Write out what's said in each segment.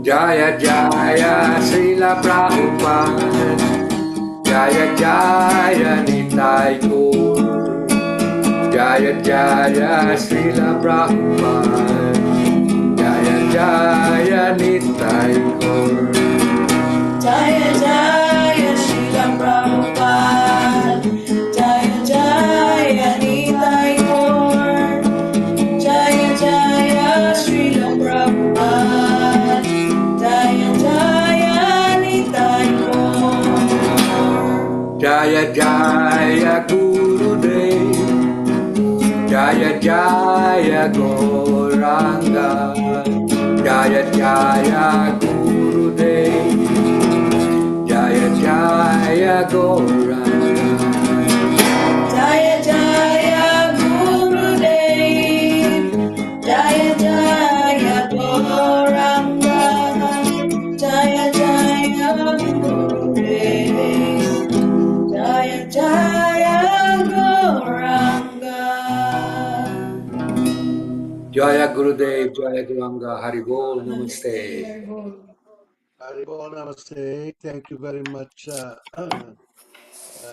Jaya Jaya Srila Prabhupada, Jaya Jaya Nitai Gaur, Jaya Jaya Srila Prabhupada, Jaya Jaya Nitai Gaur. Jaya Jaya Srila Prabhupada, Jaya Jaya Nitai Gaur, Jaya Jaya Srila Prabhupada, Jaya Jaya Nitai Gaur. Jaya Jaya Gurudev, Jaya Jaya Gauranga, Jaya Jaya Gurudev, Jaya Jaya Gauranga. Jaya Jaya Gurudev, Jaya Jaya Gauranga, Jaya Jaya Gurudev, Jaya Jaya Gauranga. Jaya Gurudev, Jaya Gauranga, Hari Bol, Namaste. Haribol, namaste. Thank you very much,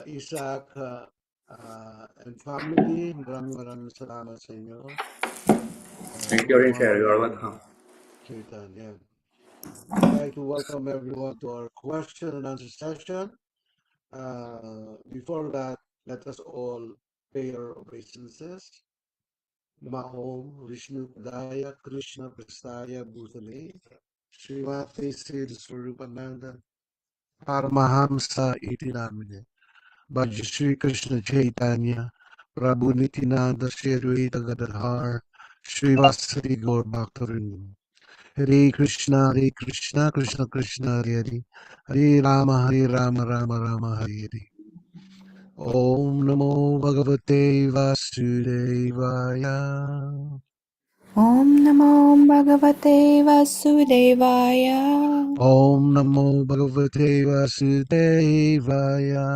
Isaac and family. Maraming salamat sa inyo. Thank you, Rincher. You are welcome. Kirtan, yeah. I'd like to welcome everyone to our question and answer session. Before that, let us all pay our obeisances. Mahom, Vishnu Padaya, Krishna Prastaya Bhutale, Srimati Siddhi Swarupananda, Paramahamsa iti namine. Bhaja Shri Krishna Chaitanya, Prabhu Nityananda Shri Advaita Gadadhar, Shri Vasari Gaur Bhaktavrindam. Hare Krishna, Krishna Krishna, Hare Hare, Hare Rama, Rama Rama, Hare Hare. Om Namo Bhagavate Vasudevaya. Om Namo Bhagavate Vasudevaya. Om Namo Bhagavate Vasudevaya.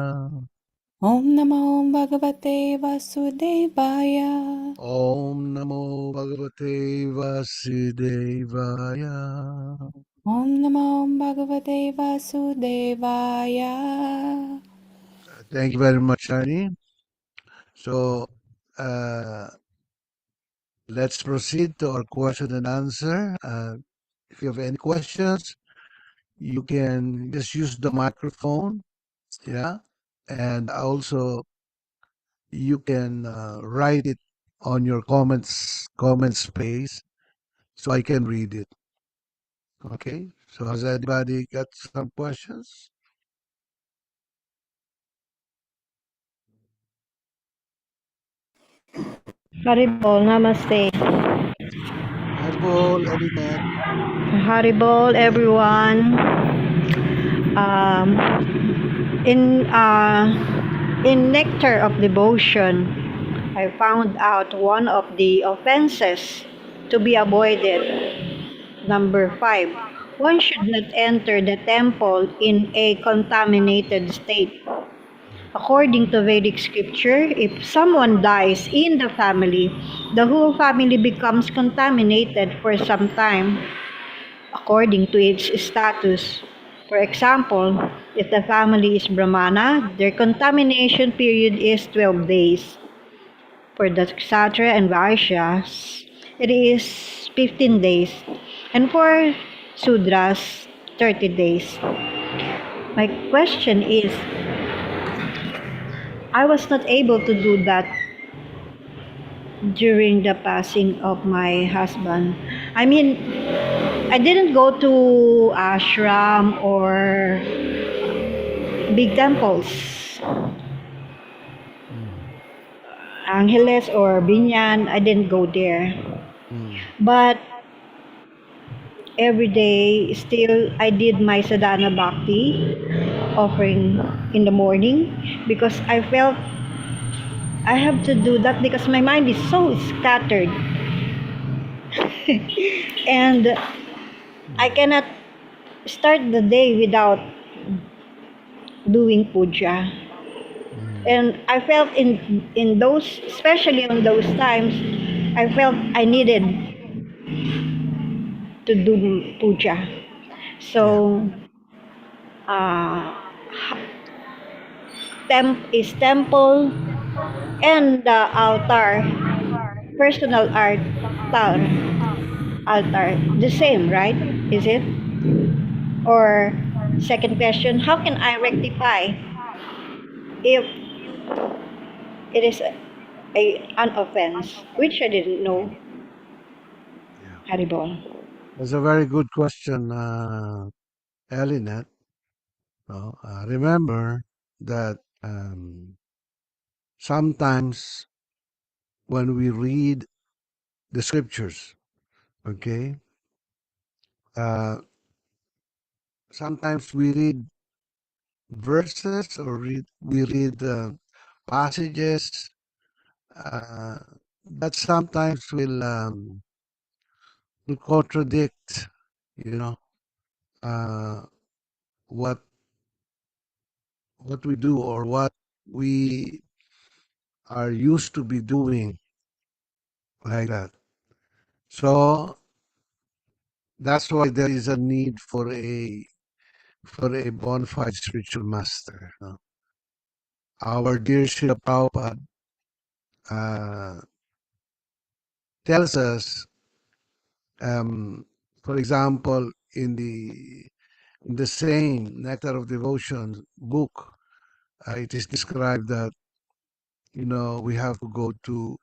Om Namo Bhagavate Vasudevaya. Om Namo Bhagavate Vasudevaya. Om Namo Bhagavate Vasudevaya. Thank you very much, Shani. So, let's proceed to our question and answer. If you have any questions, you can just use the microphone, yeah, and also you can write it on your comment space so I can read it. Okay, so has anybody got some questions? Haribol, namaste. Haribol, Elinet. Haribol, everyone. Um, in Nectar of Devotion, I found out one of the offenses to be avoided. Number 5. One should not enter the temple in a contaminated state. According to Vedic scripture, if someone dies in the family, the whole family becomes contaminated for some time according to its status. For example, if the family is Brahmana, their contamination period is 12 days. For the Kshatriya and Vaishyas, it is 15 days. And for Sudras, 30 days. My question is, I was not able to do that during the passing of my husband. I mean, I didn't go to ashram or big temples, Mm, Angeles or Binyan. I didn't go there. mm, But every day, still, I did my sadhana bhakti offering in the morning because I felt I have to do that because my mind is so scattered and I mm, cannot start the day without doing puja. mm. And I felt in those, especially on those times, I felt I needed to do puja. Yeah. So is temple and the altar, personal altar the same, right? Is it? Or second question, how can I rectify if it is an offense, which I didn't know, Yeah. Haribol. That's a very good question, Elinet. No, remember that sometimes when we read the scriptures, okay, uh, sometimes we read verses or we read passages uh, that sometimes will contradict, you know, uh, what what we do or what we are used to be doing like that. So that's why there is a need for a bona fide spiritual master. No? Our dear Srila Prabhupada uh, tells us, for example, in the same Nectar of Devotion book, it is described that we have to go to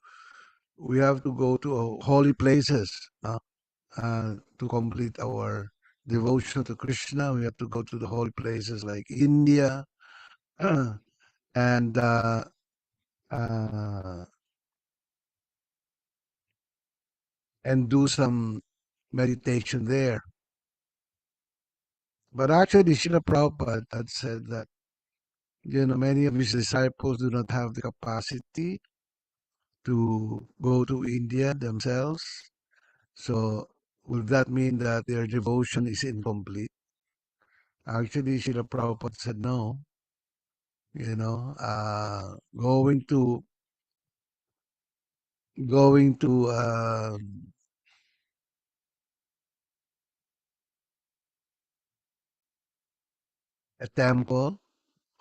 holy places to complete our devotion to Krishna. We have to go to the holy places like India and uh, and do some meditation there. But actually, Srila Prabhupada had said that many of his disciples do not have the capacity to go to India themselves. So would that mean that their devotion is incomplete? Actually, Srila Prabhupada said no. Going to a temple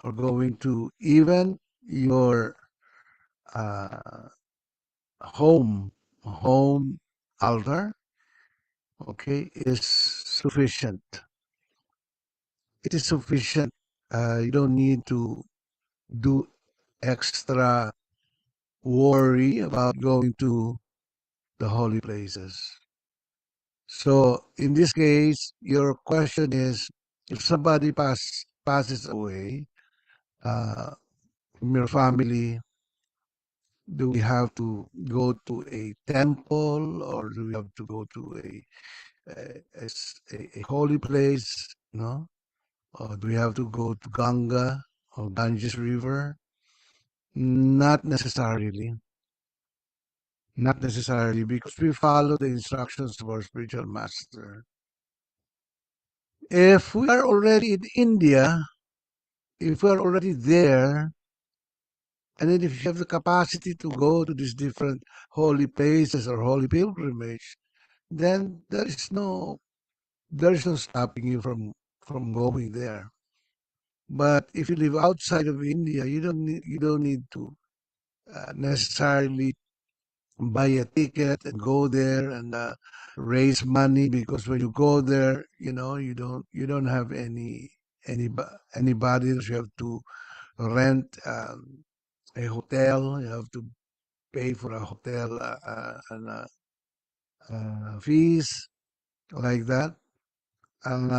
or going to even your uh, home altar, okay, is sufficient. It is sufficient. You don't need to do extra worry about going to the holy places. So in this case, your question is, if somebody passes away from your family, do we have to go to a temple, or do we have to go to a holy place? No, or do we have to go to Ganga or Ganges River? Not necessarily. Not necessarily, because we follow the instructions of our spiritual master. If we are already in India, if we are already there, and then if you have the capacity to go to these different holy places or holy pilgrimage, then there is no stopping you from going there. But if you live outside of India, you don't need to necessarily buy a ticket and go there and raise money, because when you go there, you don't have anybody that you have to rent a hotel. You have to pay for a hotel and fees like that. And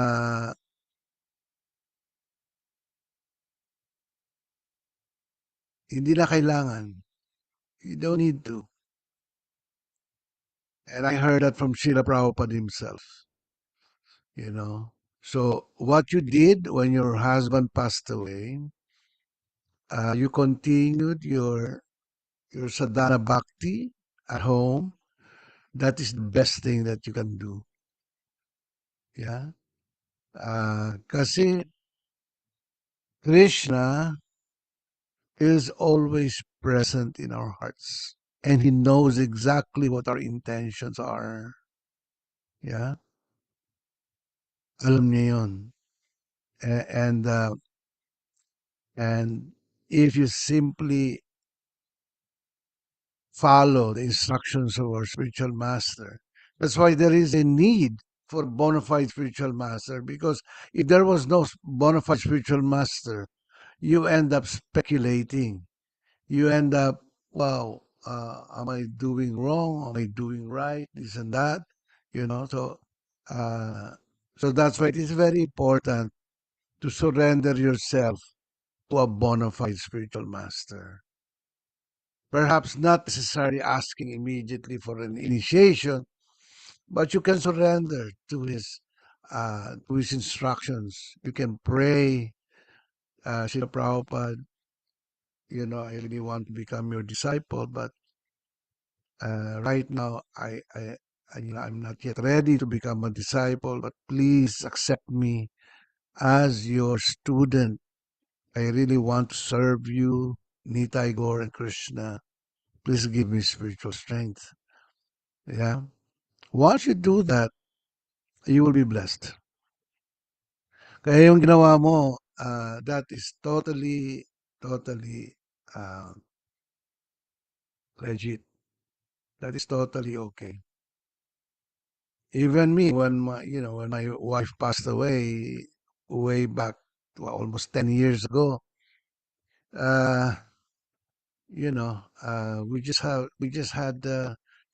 hindi na kailangan. You don't need to. And I heard that from Srila Prabhupada himself, you know. So what you did when your husband passed away, you continued your sadhana bhakti at home. That is the best thing that you can do. Yeah. Kasi Krishna is always present in our hearts, and he knows exactly what our intentions are. Yeah. Alam niya yun. A- And uh, and if you simply follow the instructions of our spiritual master, that's why there is a need for bona fide spiritual master, because if there was no bona fide spiritual master, you end up speculating. You end up, wow, am I doing wrong? Am I doing right? This and that, uh, so that's why it is very important to surrender yourself to a bona fide spiritual master. Perhaps not necessarily asking immediately for an initiation, but you can surrender to his instructions. You can pray, Srila Prabhupada, I really want to become your disciple, but right now I'm not yet ready to become a disciple, but please accept me as your student. I really want to serve you, Nitai Gaur and Krishna. Please give me spiritual strength. Yeah. Once you do that, you will be blessed. Kaya yung ginawa mo, that is totally uh, legit. That is totally okay. Even me, when my wife passed away way back, almost 10 years ago, uh, we just had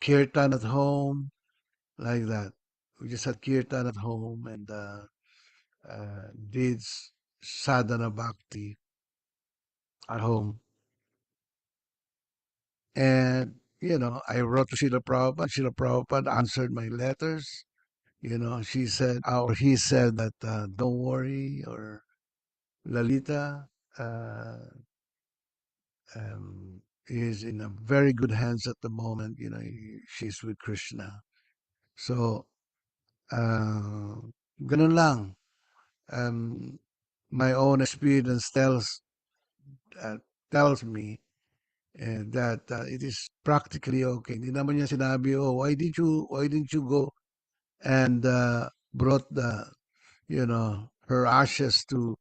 kirtan at home, like that. We just had kirtan at home and did sadhana bhakti at home. And, I wrote to Srila Prabhupada. Srila Prabhupada answered my letters. She said, or he said that, don't worry, or Lalita uh, is in a very good hands at the moment. She's with Krishna. So, ganun lang. My own experience uh, tells me that it is practically okay. Hindi naman niya sinabi, oh, why didn't you go and brought her ashes to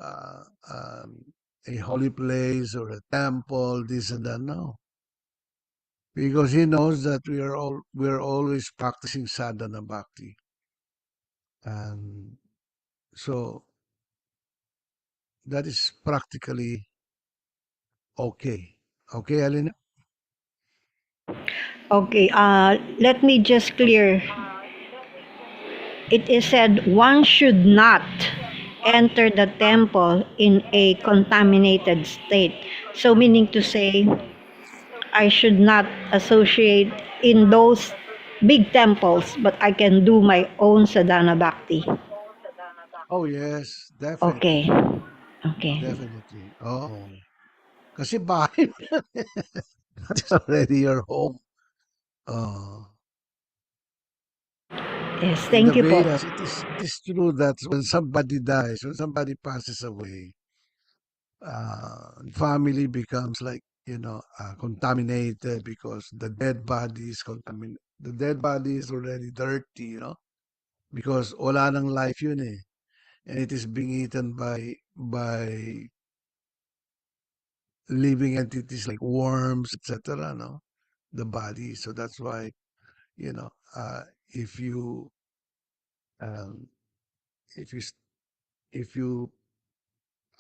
uh, um, a holy place or a temple, this and that. No, because he knows that we're always practicing sadhana bhakti, and so that is practically okay. Okay, Alina? Okay, let me just clear it is said one should not enter the temple in a contaminated state. So meaning to say, I should not associate in those big temples, but I can do my own sadhana bhakti. Oh, yes, Okay. definitely. Okay. Definitely. Oo. Kasi bahay mo yan eh. It's already your home. Oh. Yes, In the thank you po. Vedas, it is true that when somebody dies, when somebody passes away, family becomes like, contaminated because the dead body is contaminated. The dead body is already dirty, because wala nang life yun eh. And it is being eaten by living entities like worms, etc. No, the body. So that's why you know, if you um, if you s- if you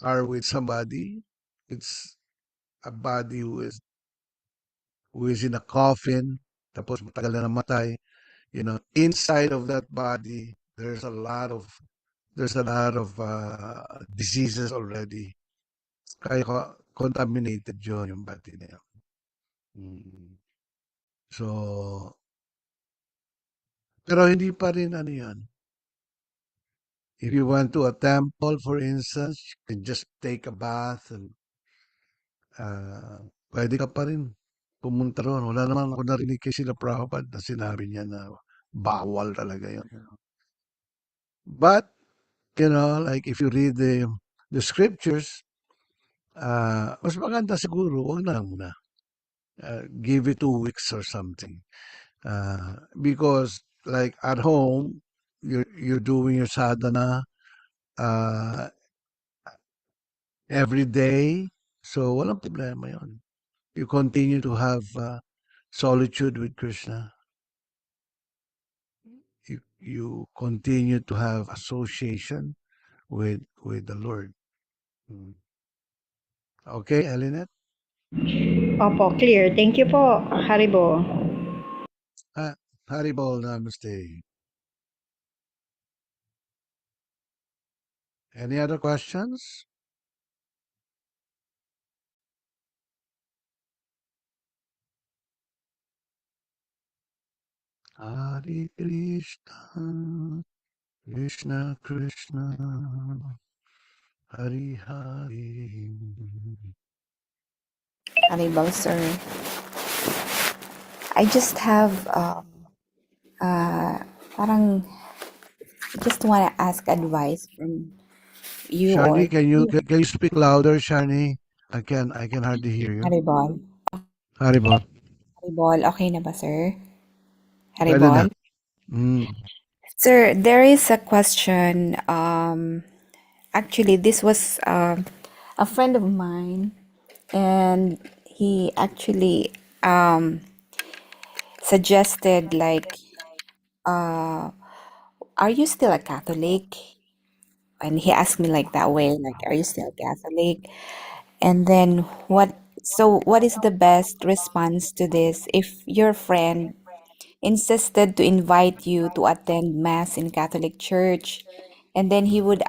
are with somebody, it's a body who is in a coffin, tapos matagal na namatay. Inside of that body, there's a lot of diseases already. Kaya contaminated yun yung body na yun. Mm. So, pero hindi pa rin ano yan. If you went to a temple, for instance, you can just take a bath and uh, pwede ka pa rin pumunta roon. Wala naman ako narinig kay sila Prabhupada na sinabi niya na bawal talaga yun. But, like if you read the scriptures, mas maganda siguro, wag na lang muna. Give it 2 weeks or something. Because like at home, you're doing your sadhana uh, every day. So walang problema yon. You continue to have solitude with Krishna. You continue to have association with the Lord. Mm. Okay, Elinet? Opo, clear. Thank you po, Haribo. Ah, Haribol, namaste. Any other questions? Hare Krishna, Krishna Krishna, Hari Hari. Haribol, sir. I just have, parang, just want to ask advice from you Shani, or can you speak louder, Shani? I can hardly hear you. Haribol. Haribol. Haribol, okay na ba, sir? Pwede na. Haribol? Mm. Sir, there is a question. Actually, this was a friend of mine, and he actually suggested, like, uh, are you still a Catholic? And he asked me like that way, like, are you still a Catholic? And then what is the best response to this if your friend insisted to invite you to attend mass in Catholic Church, and then he would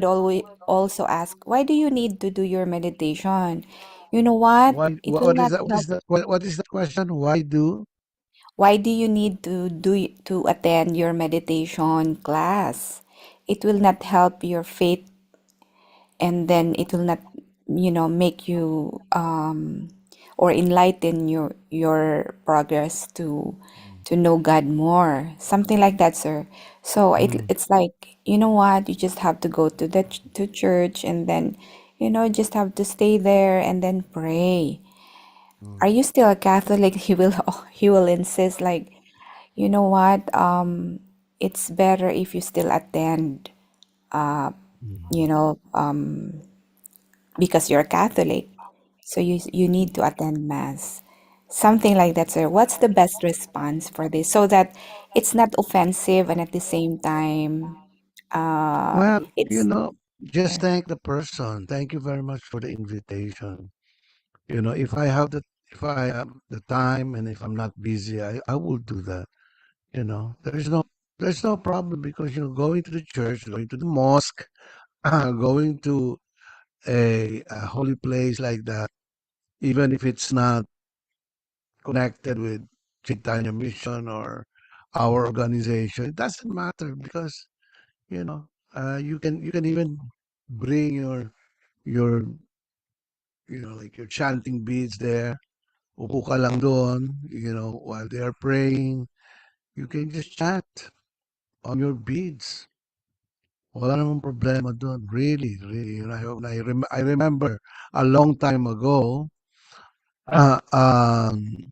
always also ask, why do you need to do your meditation? You know what? Why? It will What is not that? What help. is that? What is the question? Why do? Why do you need to attend your meditation class? It will not help your faith, and then it will not, make you or enlighten your progress to know God more, something like that, sir. So Mm, it's like, you know what, you just have to go to church, and then just have to stay there and then pray. Are mm, you still a Catholic? He will insist, like, you know what, it's better if you still attend, uh you mm. know because you're Catholic. So you need to attend mass. Something like that, sir. What's the best response for this so that it's not offensive, and at the same time, uh Well, it's just thank the person. Thank you very much for the invitation. If I have the time and if I'm not busy, I will do that. There is no there's no problem because going to the church, going to the mosque, going to a holy place like that, even if it's not connected with Chaitanya Mission or our organization, it doesn't matter because you can even bring your like your chanting beads there. Upo ka lang doon, while they are praying. You can just chant on your beads. Wala namang problema doon. Really, really. I remember a long time ago, uh, um,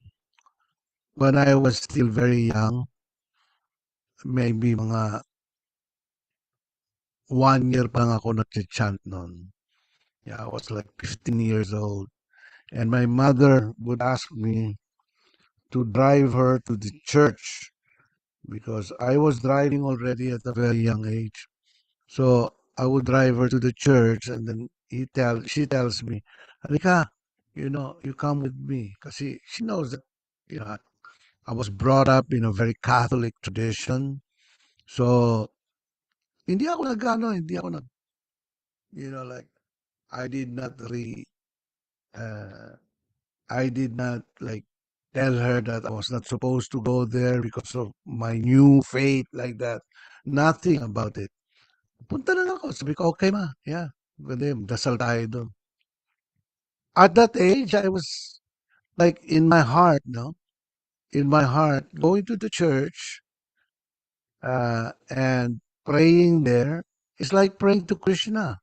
when I was still very young, maybe mga 1 year pa lang ako nag-chant noon. Yeah, I was like 15 years old. And my mother would ask me to drive her to the church because I was driving already at a very young age. So I would drive her to the church, and then she tells me, Halika, you come with me. Because she knows that, I was brought up in a very Catholic tradition. So, hindi ako like, I did not really, uh, I did not like tell her that I was not supposed to go there because of my new faith like that. Nothing about it. Punta lang ako. Sabi ko, okay ma. Yeah. Pwede, dasal tayo doon. At that age, I was like in my heart, no? In my heart, going to the church and praying there is like praying to Krishna.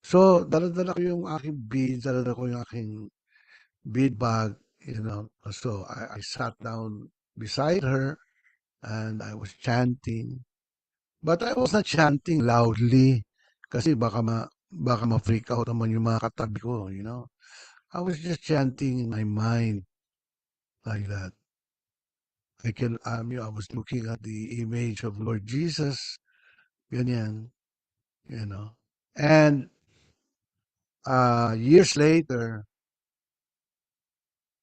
So, dala-dala ko yung aking beads, dala-dala ko yung aking bead bag, So, I sat down beside her and I was chanting. But I was not chanting loudly kasi baka ma-freak out naman yung mga katabi ko. I was just chanting in my mind like that. I was looking at the image of Lord Jesus, ganyan, you know. And years later,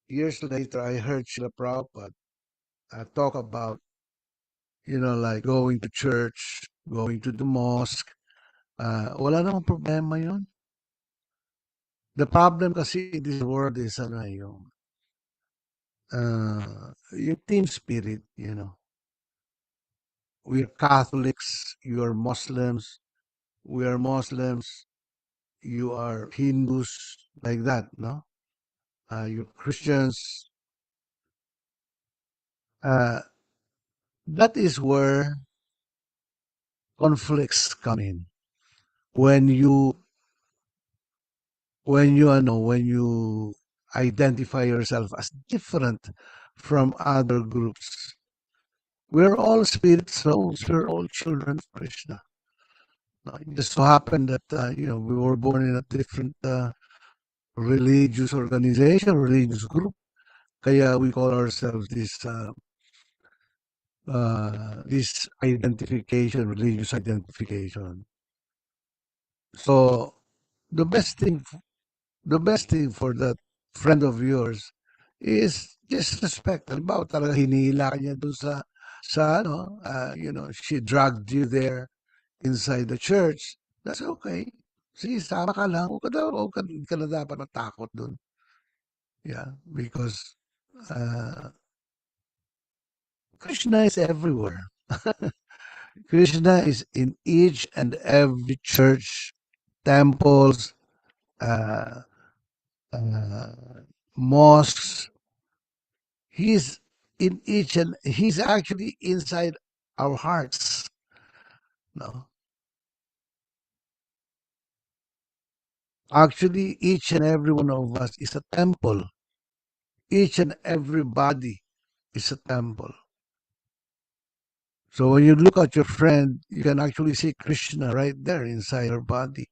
I heard Srila Prabhupada talk about, like going to church, going to the mosque. Wala namang problema yun. The problem kasi in this world is yung team spirit. We're Catholics, you are Muslims, we are Muslims, you are Hindus, like that, no? You're Christians. Uh, that is where conflicts come in. When you when you identify yourself as different from other groups. We're all spirit souls. We're all children of Krishna. No, it just so happened that we were born in a different religious organization, religious group. Kaya we call ourselves this identification, religious identification. So the best thing, the best thing for that friend of yours is just respect. Halimbawa, talaga hinihila ka niya dun sa she dragged you there inside the church. That's okay. Sige, sama ka lang. Huwag ka na dapat matakot dun. Yeah, because uh, Krishna is everywhere. Krishna is in each and every church, temples, uh, uh, mosques. He's he's actually inside our hearts. No, actually, each and every one of us is a temple. Each and every body is a temple. So when you look at your friend, you can actually see Krishna right there inside her body,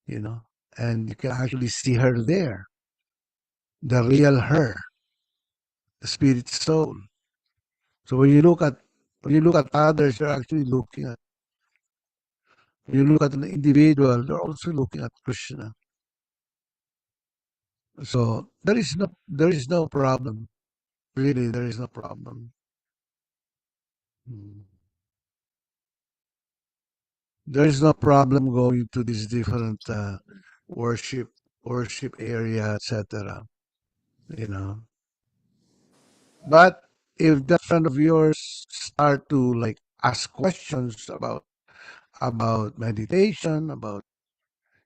and you can actually see her there, the real her, the spirit soul. So when you look at others, you're actually looking at when you look at an individual, you're also looking at Krishna. So there is no problem. Really, there is no problem. Mm. there is no problem going to these different worship worship area, etc. You know, but if that friend of yours start to like ask questions about meditation, about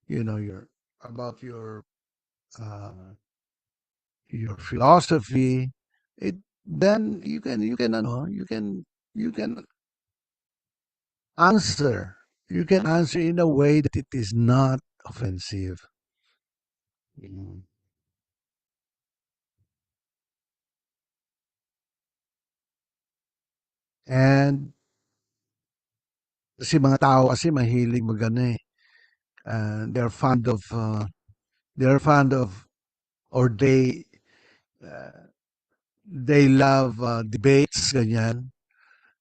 your about uh, your philosophy, it then you can answer you can answer in a way that it is not offensive. Mm. And kasi mga tao kasi mahilig magano eh. They're fond of or uh, they love debates ganyan.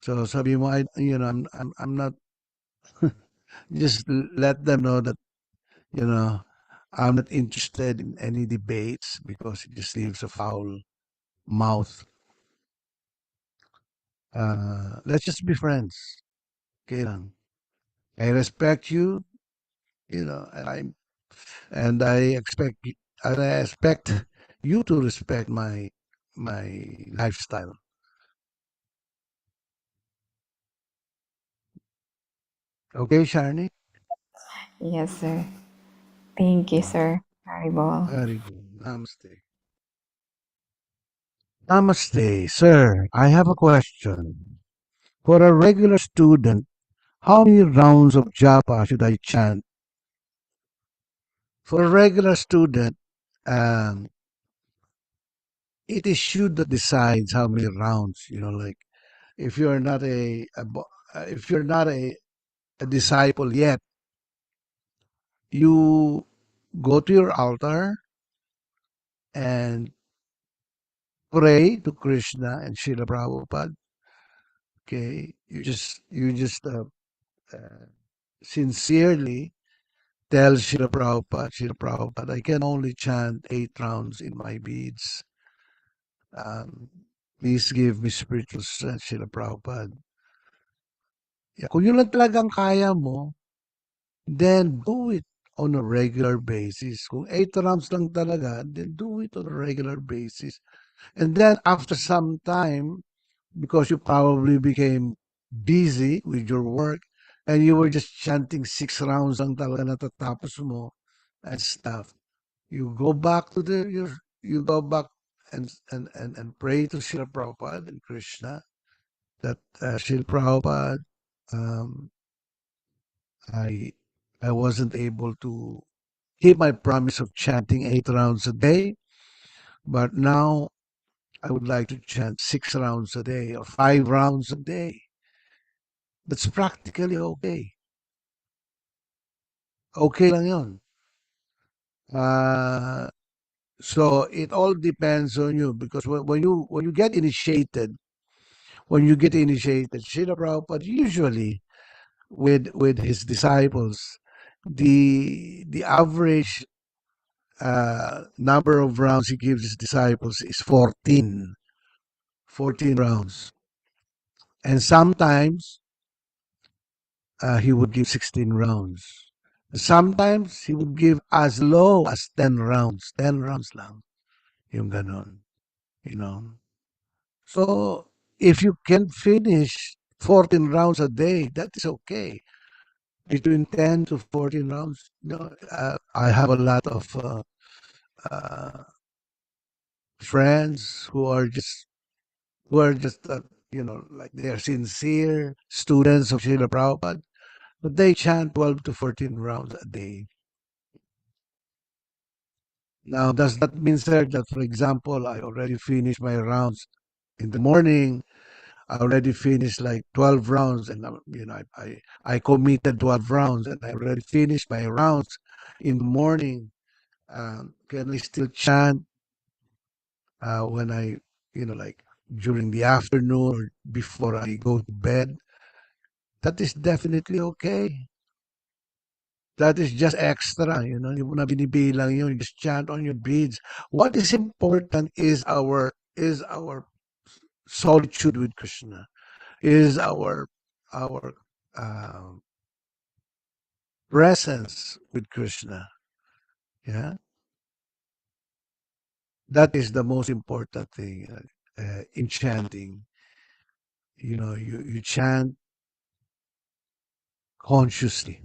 So sabi mo I'm not just let them know that you know I'm not interested in any debates because it just leaves a foul mouth. Let's just be friends. Okay lang. I respect you, and I expect you to respect my lifestyle. Okay, Sharni? Yes, sir. Thank you, Mm. sir. Haribol. Very good. Namaste. Namaste, sir. I have a question. For a regular student, how many rounds of japa should I chant? For a regular student, um, it is you that decides how many rounds. Like if you're not if you're not a disciple yet, you go to your altar and pray to Krishna and Srila Prabhupada. Okay, you just sincerely tell Srila Prabhupada, I can only chant 8 rounds in my beads. Um, Please give me spiritual strength, Srila Prabhupada. Yeah, kung yun lang talagang kaya mo, then do it on a regular basis. Kung 8 rounds lang talaga, then do it on a regular basis. And then after some time, because you probably became busy with your work and you were just chanting 6 rounds lang talaga natatapos mo and stuff. You go back and pray to Srila Prabhupada and Krishna that Srila Prabhupada, um, I I wasn't able to keep my promise of chanting 8 rounds a day, but now I would like to chant 6 rounds a day or 5 rounds a day. That's practically okay. Okay lang yun. Uh, so it all depends on you because when you get initiated, Srila Prabhupada usually with his disciples, the average number of rounds he gives his disciples is 14 rounds. And sometimes he would give 16 rounds. Sometimes he would give as low as 10 rounds. 10 rounds lang. Yung ganon. You know. So, if you can finish 14 rounds a day, that is okay. Between 10 to 14 rounds, I have a lot of uh, friends who are just like they are sincere students of Srila Prabhupada, but they chant 12 to 14 rounds a day. Now, does that mean, sir, that for example, I already finished my rounds in the morning? I already finished like 12 rounds, and I committed 12 rounds, and I already finished my rounds in the morning. Can I still chant when like during the afternoon or before I go to bed? That is definitely okay. That is just extra, hindi mo na binibilang yun. Just chant on your beads. What is important is our solitude with Krishna. Is our um, presence with Krishna. Yeah, that is the most important thing in chanting. You chant consciously.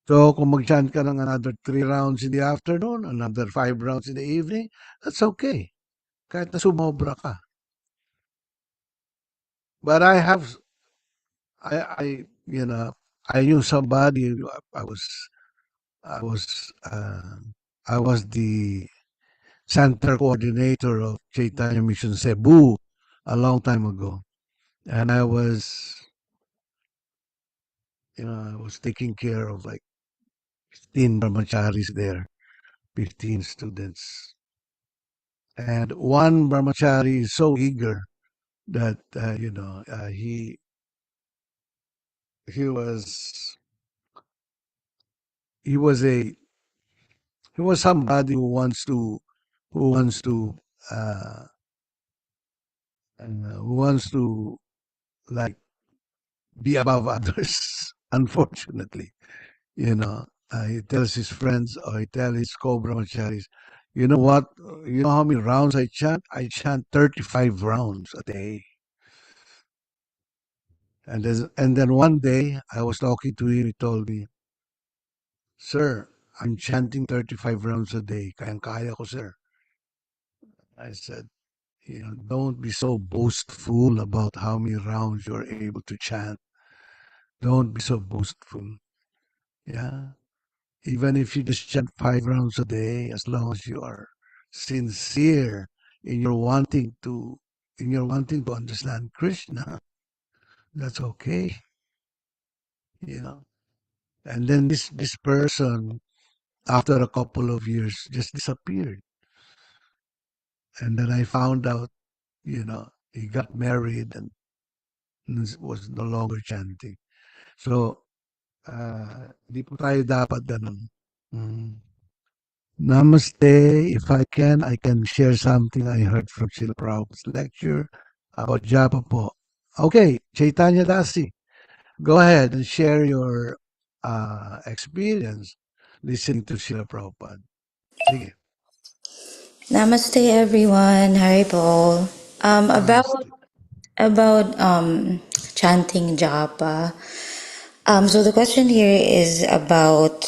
So kung mag-chant ka ng another 3 rounds in the afternoon, another 5 rounds in the evening, that's okay. Kahit na sumobra ka. But I I knew somebody. I was, I was, uh, I was the center coordinator of Chaitanya Mission Cebu a long time ago, and I was taking care of like 15 brahmacharis there, 15 students, and one brahmachari is so eager that he was he was a he was somebody who wants to uh, who wants to like be above others. Unfortunately, he tells his friends or he tells his co-brahmacharis, you know what? You know how many rounds I chant? I chant 35 rounds a day. And then one day I was talking to him. He told me, "Sir, I'm chanting 35 rounds a day. Kayang-kaya ko, sir." I said, don't be so boastful about how many rounds you're able to chant. Don't be so boastful. Yeah. Even if you just chant 5 rounds a day, as long as you are sincere in your wanting to understand Krishna, that's okay. You know. And then this person, after a couple of years, just disappeared. And then I found out, he got married and was no longer chanting. So, di po tayo dapat ganun. Mm. Namaste. If I can share something I heard from Srila Prabhupada's lecture about japa po. Okay, Chaitanya Dasi, go ahead and share your experience listening to Srila Prabhupada. Sige, Namaste, everyone. Hari Bol. About namaste. chanting japa. So the question here is about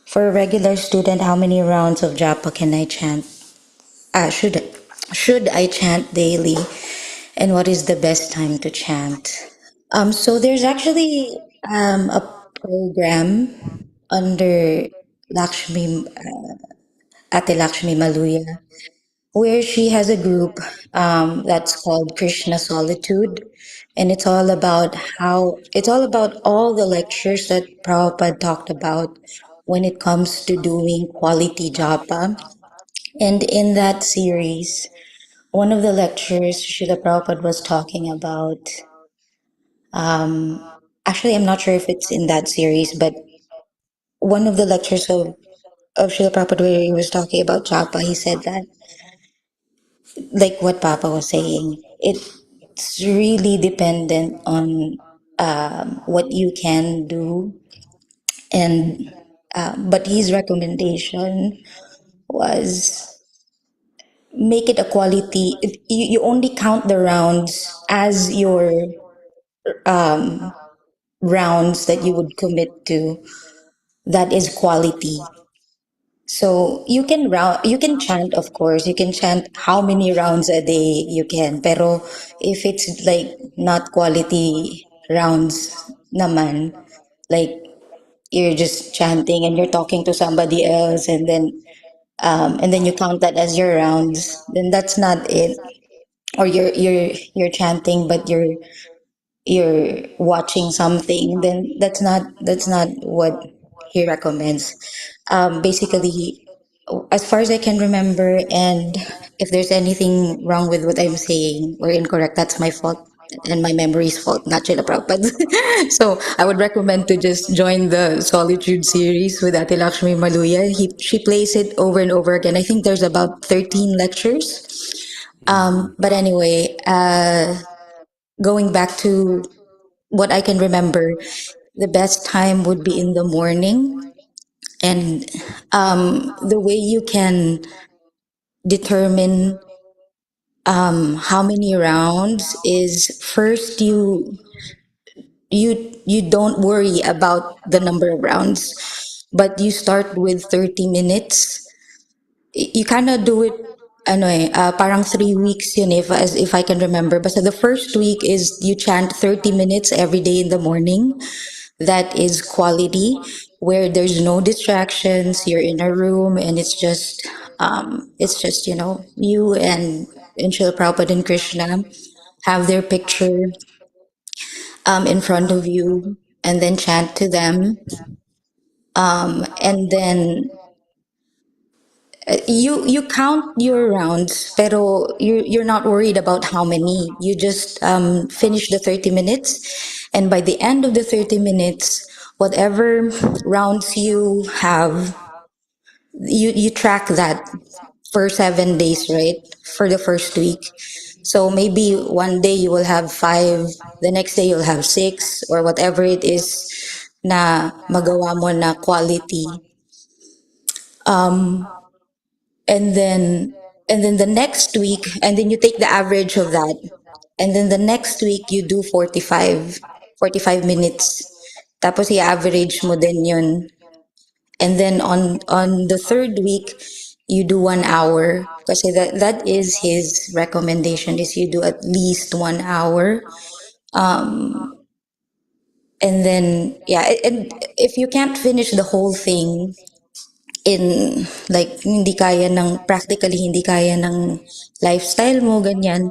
for a regular student, how many rounds of japa can I chant? Should I chant daily, and what is the best time to chant? So there's actually a program under Lakshmi Ate Lakshmi Maluya, where she has a group that's called Krishna Solitude. And it's all about all the lectures that Prabhupada talked about when it comes to doing quality japa. And in that series, one of the lectures Srila Prabhupada was talking about, actually, I'm not sure if it's in that series, but one of the lectures of Srila Prabhupada where he was talking about japa, he said that like what Papa was saying, it's really dependent on what you can do. And but his recommendation was make it a quality. You only count the rounds as your rounds that you would commit to. That is quality. So you can chant, of course, you can chant how many rounds a day you can. Pero if it's like not quality rounds naman, like you're just chanting and you're talking to somebody else and then you count that as your rounds, then that's not it. Or you're chanting but you're watching something, then that's not what he recommends. Basically, as far as I can remember, and if there's anything wrong with what I'm saying or incorrect, that's my fault and my memory's fault, not Srila Prabhupada's. So I would recommend to just join the Solitude series with Ate Lakshmi Maluya. She plays it over and over again. I think there's about 13 lectures. Mhm. But anyway, going back to what I can remember, the best time would be in the morning. And the way you can determine how many rounds is first you don't worry about the number of rounds, but you start with 30 minutes. You kind of do it ano parang 3 weeks yun if I can remember. But so the first week is you chant 30 minutes every day in the morning. That is quality, where there's no distractions. You're in a room and it's just you and Srila Prabhupada and Krishna have their picture in front of you, and then chant to them. And then you count your rounds, pero you're not worried about how many. You just finish the 30 minutes, and by the end of the 30 minutes, whatever rounds you have, you track that for 7 days, right? For the first week. So maybe one day you will have five, the next day you'll have six, or whatever it is na magawa mo na quality. And then the next week, and then you take the average of that, and then the next week you do 45 minutes, tapos i-average mo din yun, and then on the third week you do 1 hour, kasi that is his recommendation, is you do at least 1 hour. And then yeah, and if you can't finish the whole thing in like hindi kaya ng practically, hindi kaya ng lifestyle mo ganyan,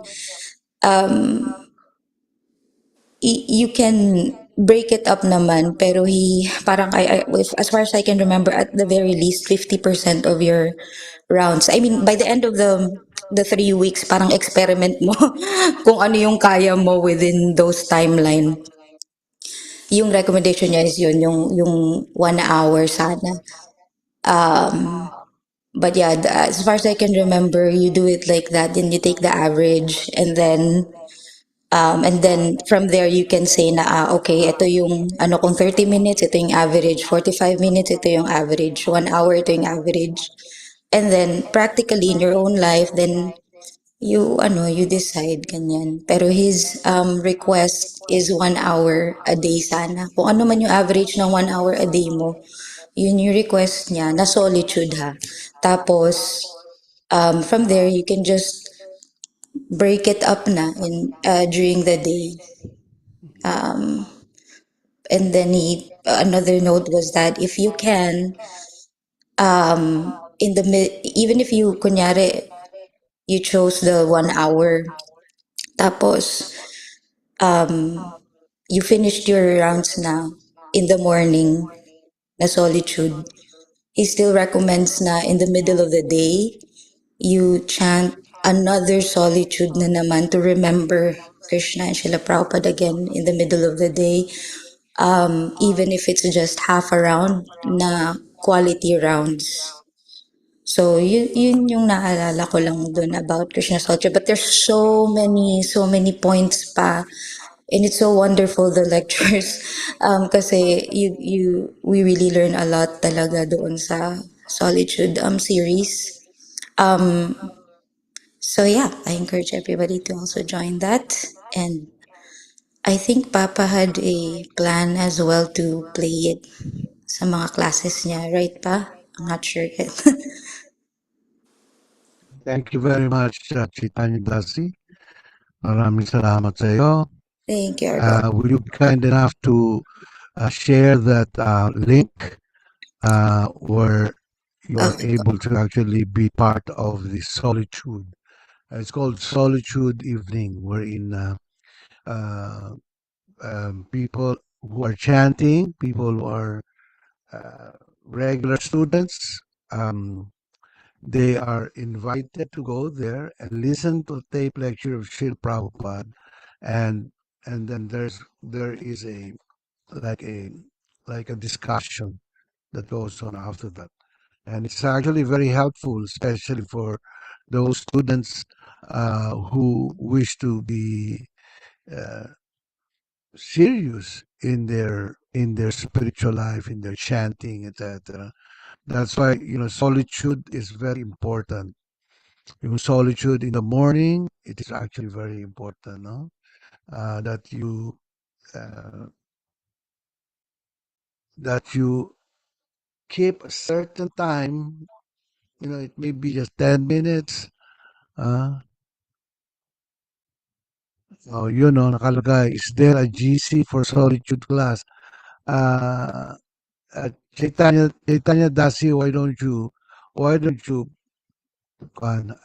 you can break it up naman, pero he parang as far as I can remember, at the very least 50% of your rounds, I mean by the end of the 3 weeks, parang experiment mo kung ano yung kaya mo within those timeline. Yung recommendation niya is yun, yung 1 hour sana. But yeah, as far as I can remember, you do it like that. Then you take the average, and then from there you can say na okay, ito yung ano kung 30 minutes, ito yung average. 45 minutes, ito yung average. 1 hour, ito yung average. And then practically in your own life, then you decide ganyan. Pero his request is 1 hour a day sana. Kung ano man yung average ng 1 hour a day mo, yun yung request niya na solitude ha. Tapos from there you can just break it up na in during the day. And then another note was that if you can, even if you kunyari you chose the 1 hour, tapos you finished your rounds na in the morning na solitude, he still recommends na in the middle of the day you chant another solitude na naman to remember Krishna and Srila Prabhupada again in the middle of the day, even if it's just half a round na quality rounds. So yun yung naalala ko lang dun about Krishna Solitude. But there's so many points pa. And it's so wonderful, the lectures. Kasi we really learn a lot talaga doon sa Solitude series. So yeah, I encourage everybody to also join that. And I think Papa had a plan as well to play it sa mga classes niya, right pa? I'm not sure yet. Thank you very much, Chaitanya Dasi. Maraming salamat sa iyo. Thank you, Argo. Will you be kind enough to share that link where you're Okay. able to actually be part of the solitude? It's called Solitude Evening, wherein people who are chanting, people who are regular students, they are invited to go there and listen to a tape lecture of Srila Prabhupada, and then there is a like a like a discussion that goes on after that, and it's actually very helpful, especially for those students who wish to be serious in their spiritual life, in their chanting, etc. That's why, solitude is very important. Yung solitude in the morning, it is actually very important, no? That uh, you keep a certain time. It may be just 10 minutes. Uh, nakalagay, is there a GC for solitude class? Uh, Chaitanya Dasi, why don't you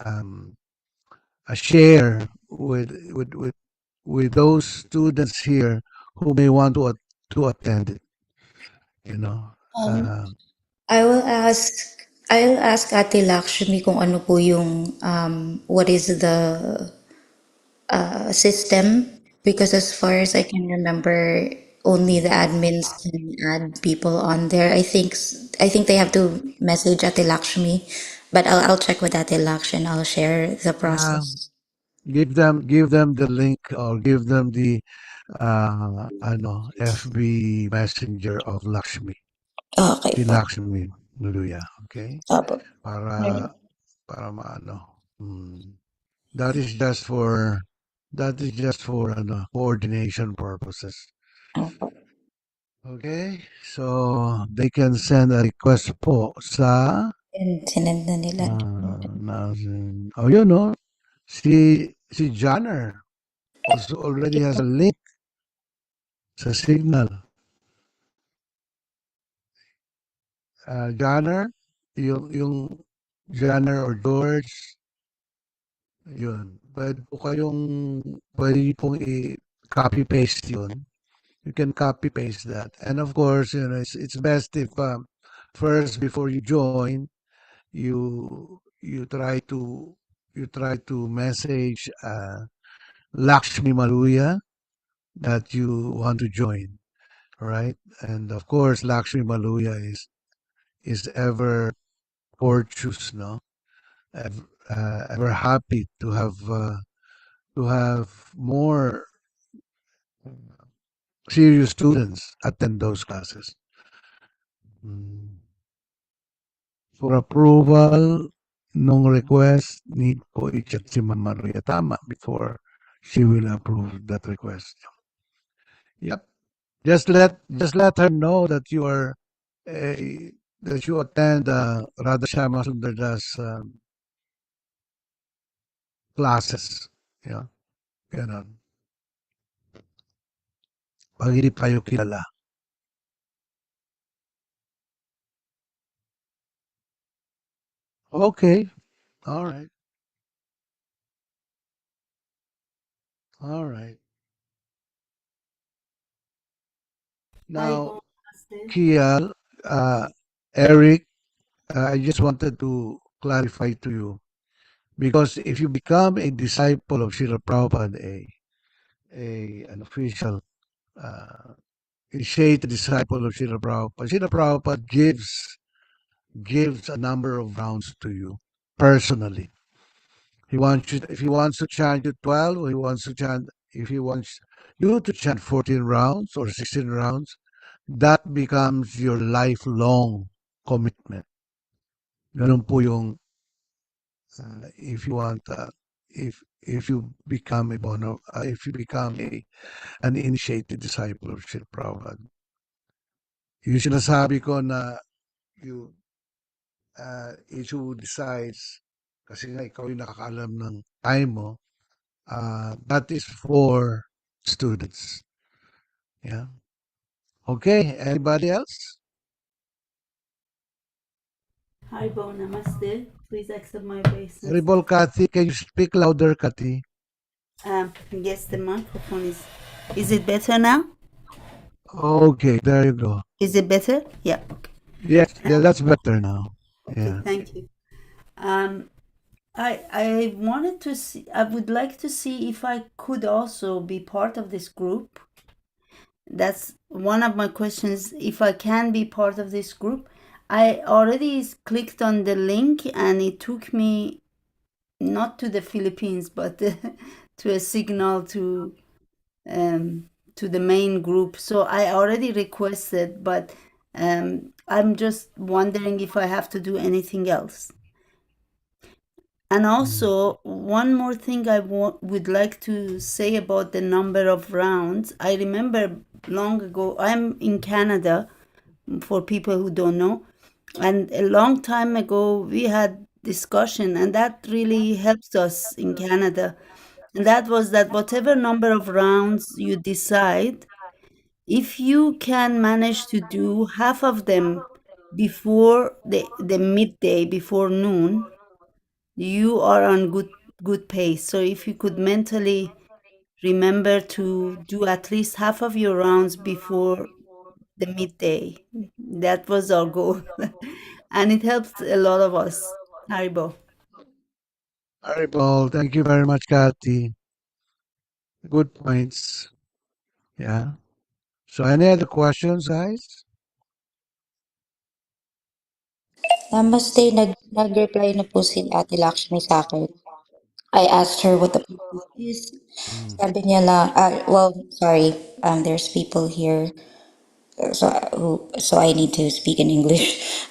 um, share with those students here who may want to attend it, you know. Um, Uh, I will ask I'll ask Ate Lakshmi kung ano po yung what is the system, because as far as I can remember, only the admins can add people on there. I think they have to message Ate Lakshmi, but I'll check with Ate Lakshmi and I'll share the yeah, process. give them the link, or give them the FB messenger of Lakshmi. Okay Si po. Lakshmi Luya, okay? Opo. Para maano. That is just for coordination purposes. Opo. Okay? So they can send a request po sa And sinend na nila. you know, si Janner also already has a link sa Signal. Janner, yung Janner or George, yun. Pwede niyo pong i-copy paste yun. You can copy paste that. And of course, it's best if first, before you join, you try to message Lakshmi Maluya that you want to join, right? And of course, Lakshmi Maluya is ever courteous, no? Ever happy to have more serious students attend those classes. Mm. For approval nung request, need po i-chat si Ma'am Maria Tama before she will approve that request. Yep. Just let her know that uh, that you attend RadhaSyam Sundardas classes. Yeah. Ganon. Pag hindi pa kayo kilala. Okay. All right. All right. Now, Kial, Eric, I just wanted to clarify to you, because if you become a disciple of Srila Prabhupada, an official, uh, initiated disciple of Srila Prabhupada gives a number of rounds to you personally. If he wants to chant you 12, or if he wants you to chant 14 rounds or 16 rounds, that becomes your lifelong commitment. Ganun po yung if you want if you become an initiated disciple of Srila Prabhupada. Yung sinasabi ko na you issue decides, kasi nga ikaw yung nakakaalam ng time mo, that is for students. Yeah. Okay, anybody else? Hi, Bo. Namaste. Please accept my obeisance. Horrible, Kathy. Can you speak louder, Kathy? Yes, the microphone is. Is it better now? Okay, there you go. Is it better? Yeah. Okay. Yes, yeah, that's better now. Okay. Yeah. Thank you. I wanted to see. I would like to see if I could also be part of this group. That's one of my questions. If I can be part of this group, I already clicked on the link and it took me not to the Philippines, but to a signal to to the main group. So I already requested, but I'm just wondering if I have to do anything else. And also, one more thing I would like to say about the number of rounds. I remember long ago, I'm in Canada, for people who don't know, and a long time ago we had discussion, and that really helps us in Canada. And that was that whatever number of rounds you decide, if you can manage to do half of them before the midday, before noon, you are on good pace. So if you could mentally remember to do at least half of your rounds before the midday, that was our goal. And it helps a lot of us. Haribo. Horrible. Thank you very much, Kathy. Good points. Yeah. So, any other questions, guys? Namaste, nag-reply na po si Ate Lakshmi sa akin. I asked her what the purpose is. Mm. Sabi niya lang, well, sorry, there's people here, so I need to speak in English.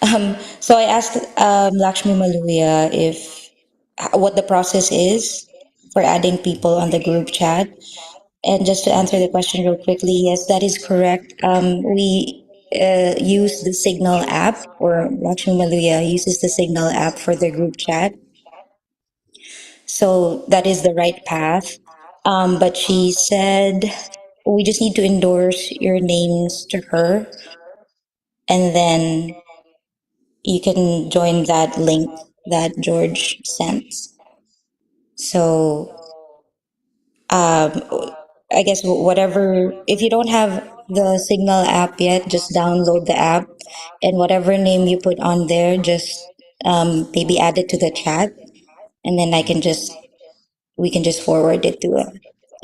So I asked Lakshmi Maluya if what the process is for adding people on the group chat. And just to answer the question real quickly, yes, that is correct. We use the Signal app, or Lakshmi Maluya uses the Signal app for the group chat. So that is the right path. But she said we just need to endorse your names to her, and then you can join that link that George sent. So um, I guess whatever, if you don't have the Signal app yet, just download the app, and whatever name you put on there, just maybe add it to the chat, and then we can just forward it to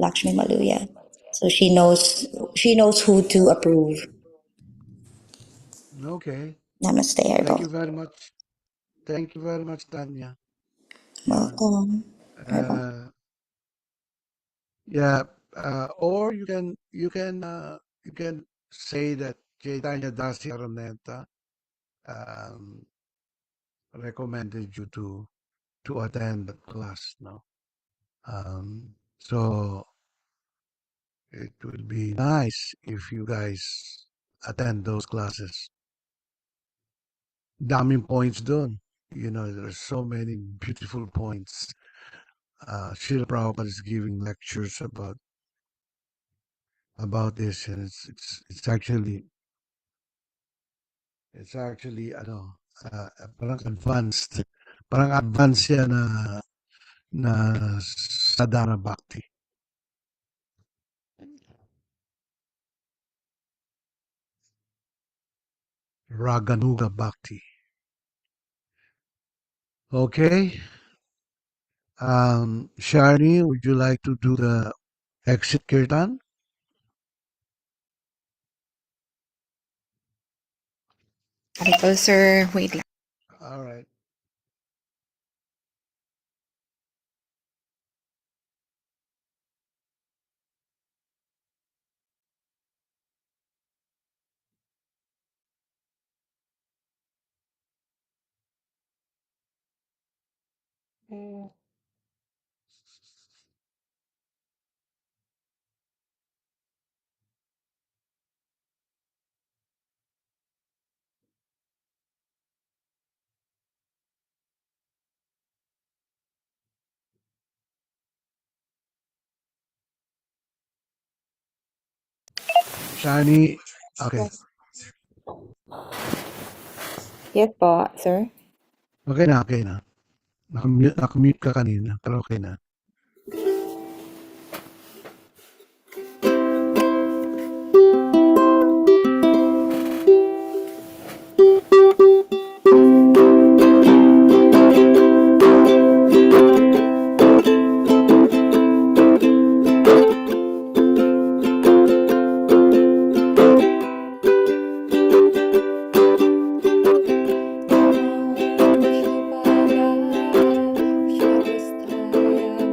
Lakshmi Maluya, so she knows who to approve. Okay. Namaste, Thank Herbal. you very much. Thank you very much, Tanya. Yeah. Welcome, Herbal. Uh, yeah. Or you can say that Chaitanya Dasi Araneta um, recommended you to attend the class. No. So it will be nice if you guys attend those classes. Daming points done. You know, there's so many beautiful points. Srila Prabhupada is giving lectures about this, and it's actually parang advanced siya na sadhana bhakti, raganuga bhakti. Okay. Shani, would you like to do the exit kirtan? Hariko, sir. Wait lang. All right. Shani, okay. Yes. Yes po, sir. Okay na. Nakamute ka kanina, pero okay na. Namo Vishnupada Vishvadhistaya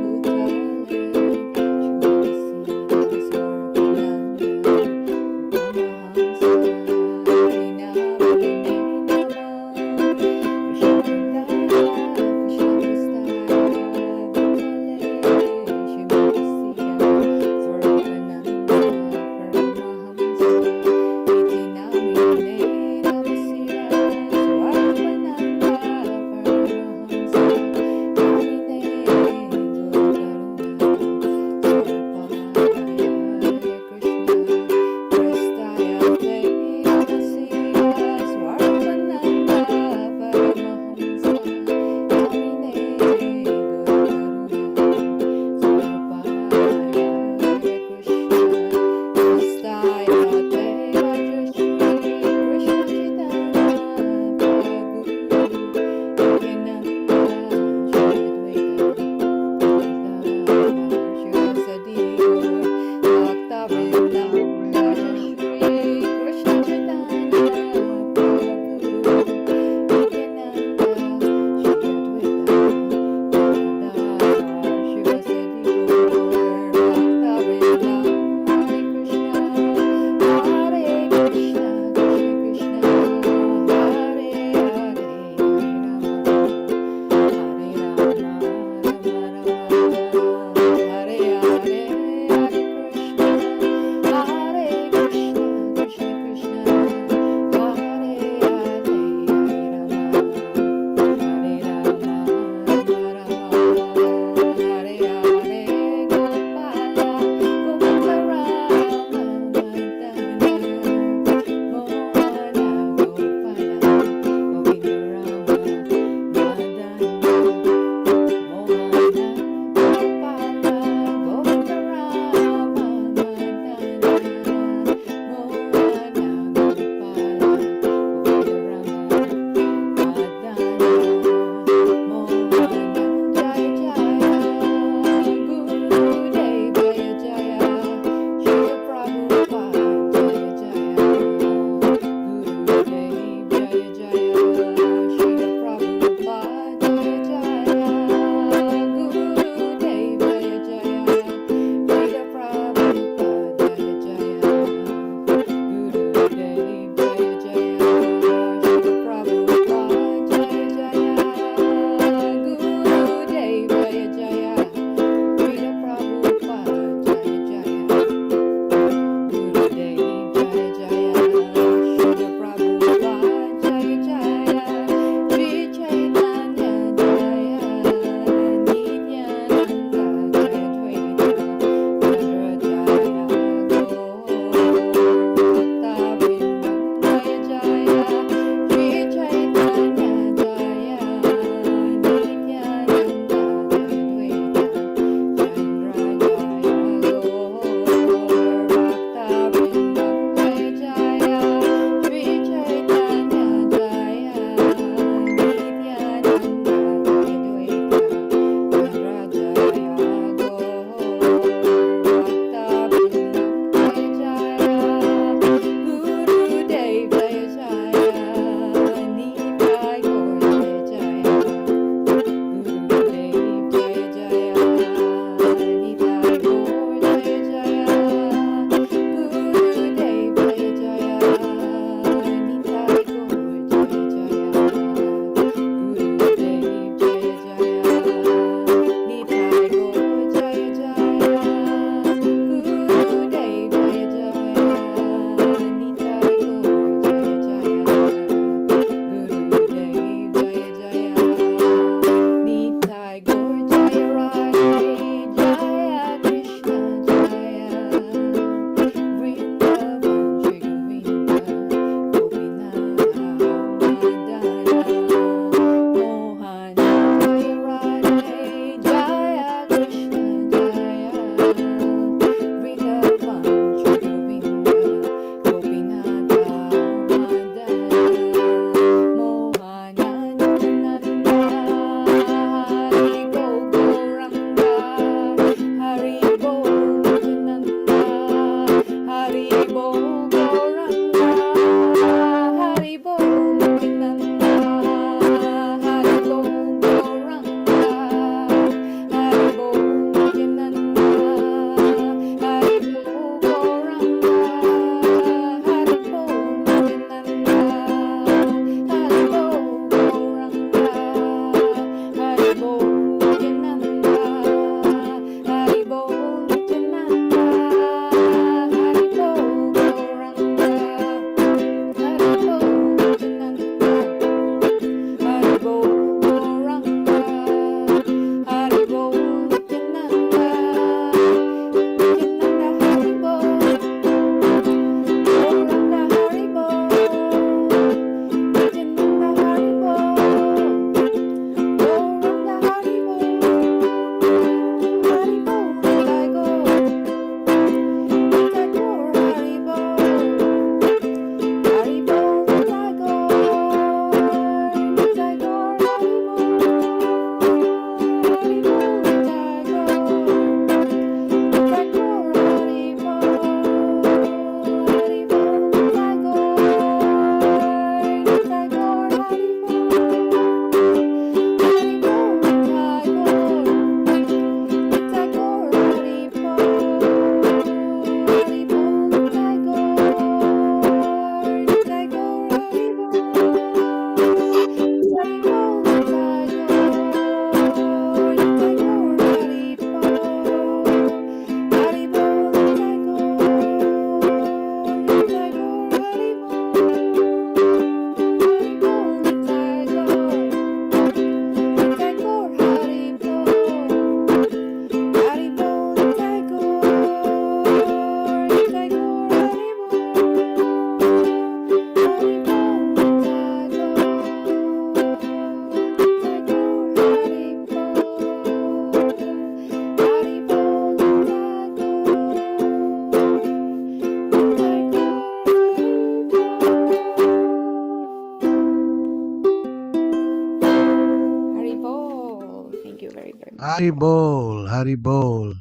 Haribol, Haribol.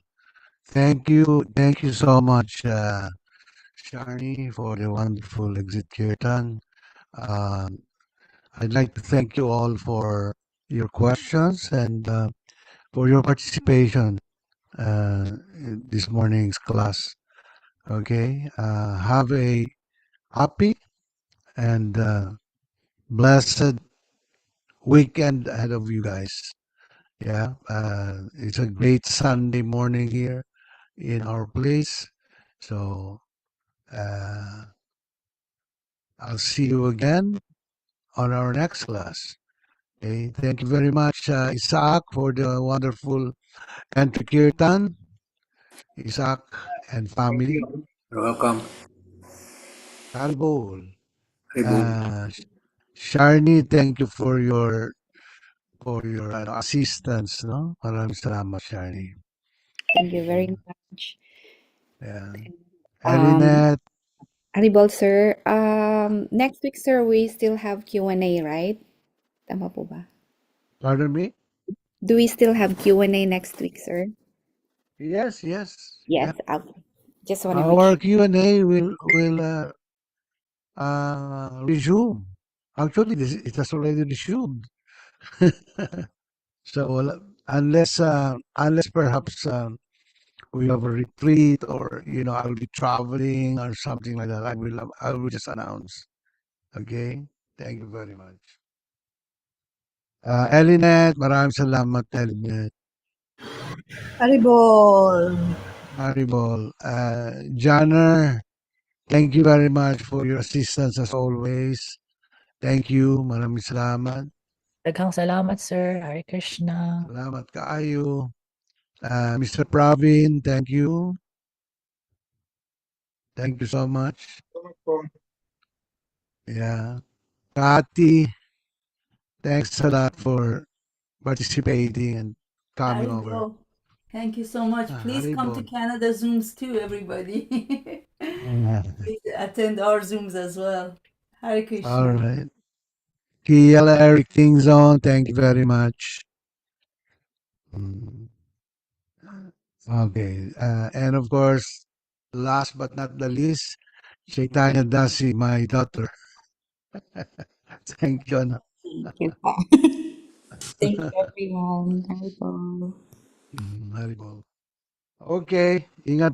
Thank you so much, Sharni, for the wonderful exit kirtan. Um, I'd like to thank you all for your questions and for your participation in this morning's class. Okay, have a happy and blessed weekend ahead of you guys. Yeah, it's a great Sunday morning here in our place. So uh, I'll see you again on our next class. Okay, thank you very much, Isaac, for the wonderful entry kirtan. Isaac and Thank family. you. You're welcome. Haribol. Haribol. Sharni, thank you for your assistance, no? Maraming salamat, Sharni. Thank you very Mm, much. yeah. Um, Elinette, Aribal, sir. Next week, sir, we still have Q&A, right? Tama po ba? pardon me? Do we still have Q&A next week, sir? Yes, yes, Yes. yeah. Okay. Just want to make Our sure. Q&A will resume. Actually, it has already resumed. So unless perhaps we have a retreat or I'll be traveling or something like that, I will just announce. Okay? Thank you very much. Elinette, maraming salamat, Elinette. Haribol. Maribol. Janner, thank you very much for your assistance as always. Thank you. Maraming salamat. Daghang salamat, sir. Hare Krishna. Salamat kaayo. Mr. Pravin, thank you. Thank you so much. Yeah. Kati, thanks a lot for participating and coming over. Haribol. Thank you so much. Please come to Haribol. Canada Zooms too, everybody. Please attend our Zooms as well. Hare All Krishna. right. TL Eric Kingzone, thank you very much. Mm, Okay. And of course, last but not the least, Chaitanya Dasi, my daughter. Thank you. Anak. Thank you, pa. Thank you, everyone. Aribal. Haribol. Okay. Ingat